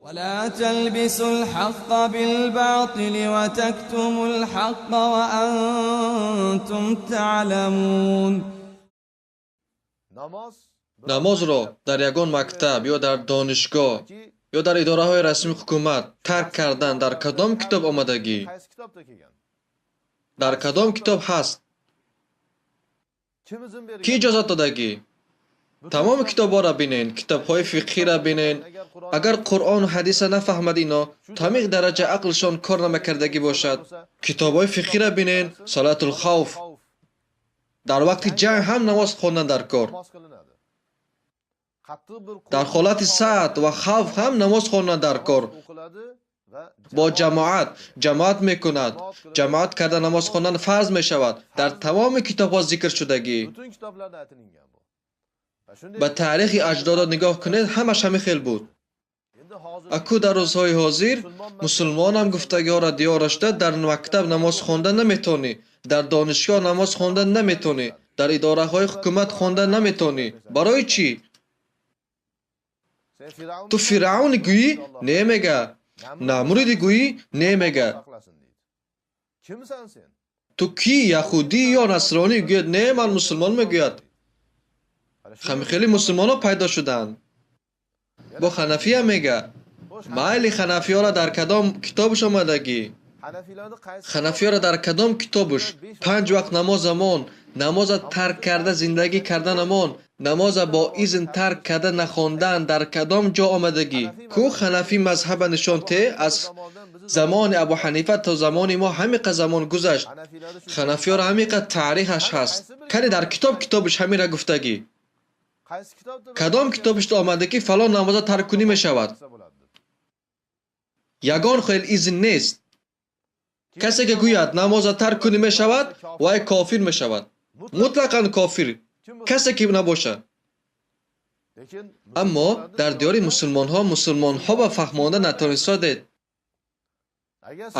ولا تلبسوا الحق بالباطل وتكتموا الحق وأنتم تعلمون. намозро дар ягон мактаб ё дар донишгоҳ ё дар идораҳои расмии ҳукумат тарк кардан дар кадом китоб омадагӣ? дар кадом китоб ҳаст? ки иҷозат додагӣ? тамоми китобҳоро бинен, китобҳои фиқҳиро бинен. агар қуръону ҳадиса нафаҳмад ино, то ҳамин дараҷа ақлшон кор намакардагӣ бошад. китобҳои фиқҳиро бинен, салатул хавф. дар вақти ҷанг ҳам намоз хондан дар кор. дар ҳолати саъд ва хавф ҳам намоз хондан дар кор. бо ҷамоат мекунад. ҷамоат карда намоз хондан фарз мешавад. дар тамоми китобҳо зикр шудагӣ. ба таърихи аҷдодот нигоҳ кунед, ҳамаш ҳамин хел буд. аку дар рӯзҳои ҳозир мусулмонам гуфтагиҳоро диёра шуда, дар мактаб намоз хондан наметонӣ, дар донишгоҳ намоз хондан наметонӣ, дар идораҳои ҳукумат хондан наметонӣ. барои чӣ? ту фиръавни гӯӣ? Не мега. намруди гӯӣ? Не мега. ту ки яҳудӣ ё насронӣ? гӯяд не, ман мусулмон мегӯяд. хамихели мусулмонон пайдо шуданд. бо ханафия мега. майли ханафиёро дар кадом китобш омадагӣ? ханафиёро дар кадом китобш? 5 вақт намозамон, намоза тарк карда зиндагӣ карданамон, намоза бо изн тарк карда нахондан дар кадом ҷо омадагӣ? ку ханафӣ мазҳаба нишон те? аз замони абу ҳанифа то замони мо ҳамиқа замон гузашт. ханафиёро ҳамиқа таърихаш ҳаст. кане дар китобш ҳамира гуфтагӣ? кадом китобишто омада ки фалон намоза тарк кунӣ мешавад? ягон хел изн нест. касе ки гӯяд намоза тарк кунӣ мешавад, вай кофир мешавад. мутлақан кофир. касе ки набошад. аммо дар диёри мусулмонҳо ба фаҳмонда натонистодед.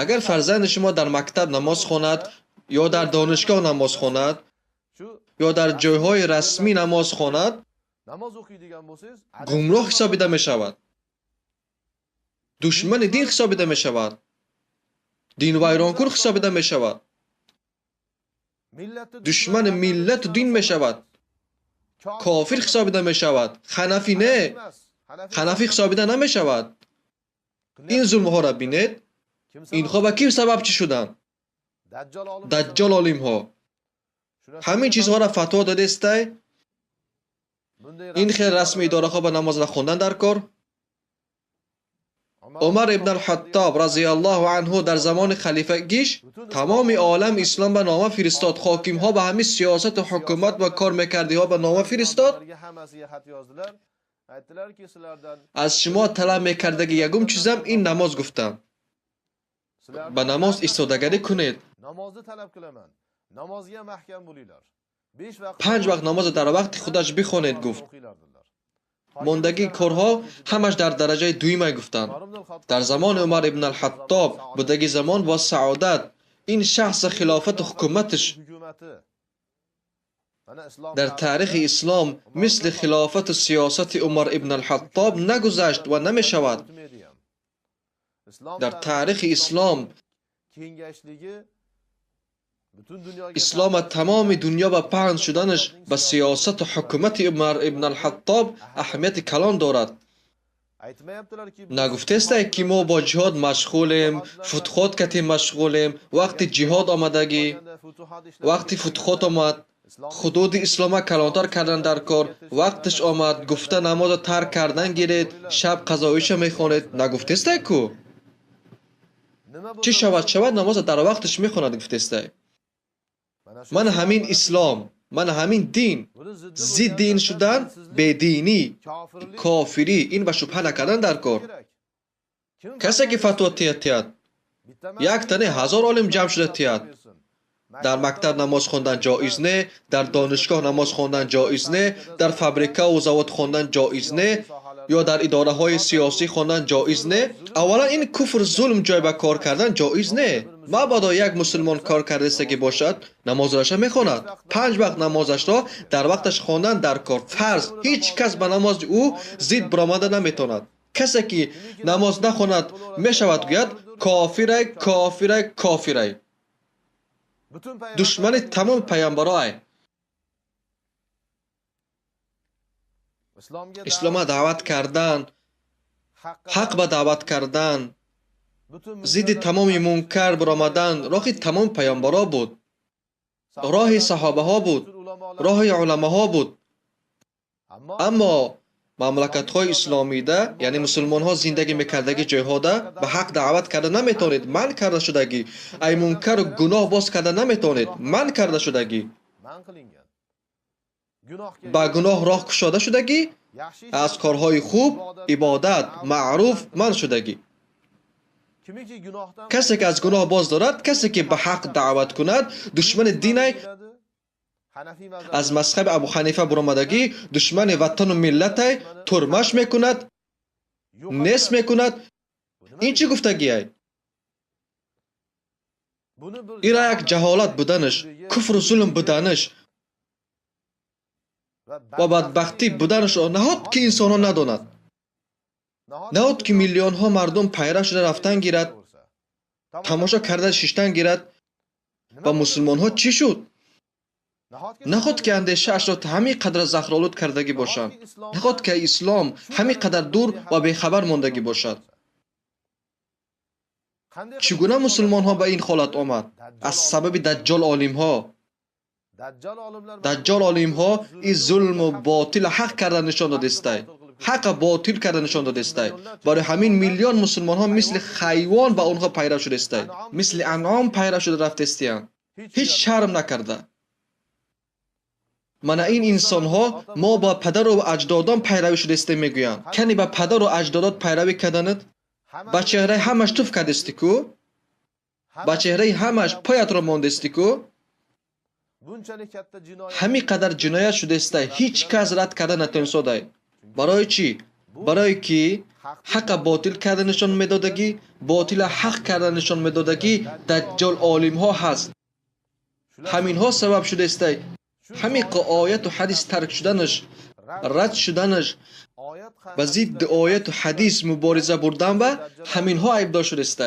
агар фарзанди шумо дар мактаб намоз хонад, ё дар донишгоҳ намоз хонад, ё дар ҷойҳои расмӣ намоз хонад, гумроҳ ҳисобида мешавад. душмани дин ҳисобида мешавад. динвайронкун ҳисобида мешавад. душмани миллату дин мешавад. кофир ҳисобида мешавад. ханафӣ не. ханафӣ ҳисобида намешавад. ин зулмҳоро бинед. инҳо ба ки сабаб чӣ шуданд? даҷҷол олимҳо. ҳамин чизҳоро фатво додестай? ин хел расми идораҳо ба намоз нахондан дар кор? умар ибн ал-ҳаттоб разияллоҳу анҳу дар замони халифагиш тамоми олами ислом ба нома фиристод. ҳокимҳо ба ҳамин сиёсату ҳукумат ва кормекардиҳо ба нома фиристод. аз шумо талаб мекардаги ягум чизам ин намоз гуфтам. ба намоз истодагарӣ кунед. 5 вақт намоза дар вақти худаш бихонед гуфт. мондагии корҳо ҳамаш дар дараҷаи дуюмай гуфтанд. дар замони умар ибн ал-ҳаттоб будаги замон бо саодат ин шахса хилофату ҳукуматаш дар таърихи ислом мисли хилофату сиёсати умар ибн ал-ҳаттоб нагузашт ва намешавад. дар таърихи ислом ислома тамоми дунё ба паҳн шуданаш ба сиёсату ҳукумати умар ибн ал-ҳаттоб аҳамияти калон дорад. нагуфтестае ки мо бо ҷиҳод машғулем, футуҳот катем машғулем. вақти ҷиҳод омадагӣ, вақти футуҳот омад, худуди ислома калонтар кардан дар кор. вақташ омад, гуфта намоза тарк кардан гиред, шаб қазоиша мехонед. нагуфтестае ку? чӣ шавад намоза дар вақташ мехонад гуфтестае. мана ҳамин ислом, мана ҳамин дин, зидди ин шудан бединӣ, кофирӣ, ин ба шубҳа накардан дар кор. касе ки фатво тиҳад, якта не, 1000 олим ҷамъ шуда тиҳад. дар мактаб намоз хондан ҷоиз не, дар донишгоҳ намоз хондан ҷоиз не, дар фабрикаву завод хондан ҷоиз не, ё дар идораҳои сиёсӣ хондан ҷоиз не. аввалан ин куфр, зулм, ҷой ба кор кардан ҷоиз не. мабодо як мусулмон кор кардастаги бошад, намозаша мехонад. 5 вақт намозашро дар вақташ хондан дар кор фарз. ҳеҷ кас ба намози ӯ зид биромада наметонад. کسی که نماز نخواند میشود گوید کافرای کافرای کافرای. دشمن تمام پیامبرای. اسلام دعوت کردن، حق به دعوت کردن، ضد تمام منکر برآمدن راه تمام پیامبرا بود، راه صحابه ها بود، راه علما ها بود. اما مملکت های اسلامی ده، یعنی مسلمان ها زندگی میکردگی جایها ده به حق دعوت کرده نمیتونید، من کرده شدگی. ای منکر و گناه باز کرده نمیتونید، من کرده شدگی. با گناه راه کشاده شدگی، از کارهای خوب عبادت معروف من شدگی. کسی که از گناه باز دارد، کسی که به حق دعوت کند، دشمن دین از مذهب ابو حنیفه برآمدگی، دشمن وطن و ملت ترمش میکند، نصف میکند. این چی گفتگی ای؟ ایرا یک جهالت بودنش، کفر و ظلم بودنش و بدبختی بودنش را نهاد که انسان ها نداند. نهاد که میلیون ها مردم پیره شده رفتن گیرد، تماشا کرده ششتن گیرد. و مسلمان ها چی شد؟ نخواد که اندیشه اش را همین قدر زهرآلود کردگی باشند، نخواد که اسلام همین قدر دور و بیخبر ماندگی باشد. چگونه مسلمان ها به این حالت آمد؟ از سبب دجال عالم ها. دجال عالم ها این ظلم و باطل حق کرده نشان داده است، حق باطل کرده نشان داده است. برای همین میلیون مسلمان ها مثل حیوان به آنها پیرو شده است، مثل انعام پیرو شده رفته است، هیچ شرم نکرده. من این انسان ها ما با پدر و اجدادان پیروی شده است میگویند. کنی با پدر و اجدادات پیروی کردند؟ با چهره همش توف کرده است کو؟ با چهره همش پایت را مانده است کو؟ همین قدر جنایت شده است، هیچ کس رد کرده نتوانسته. برای چی؟ برای که حق باطل کرده نشان میدادگی، باطل حق کرده نشان میدادگی دجال عالم ها هست. همین ها سبب شده است همین آیت و حدیث ترک شدنش، رد شدنش، با ضد آیت و حدیث مبارزه بردن و همین ها عیب داشته است.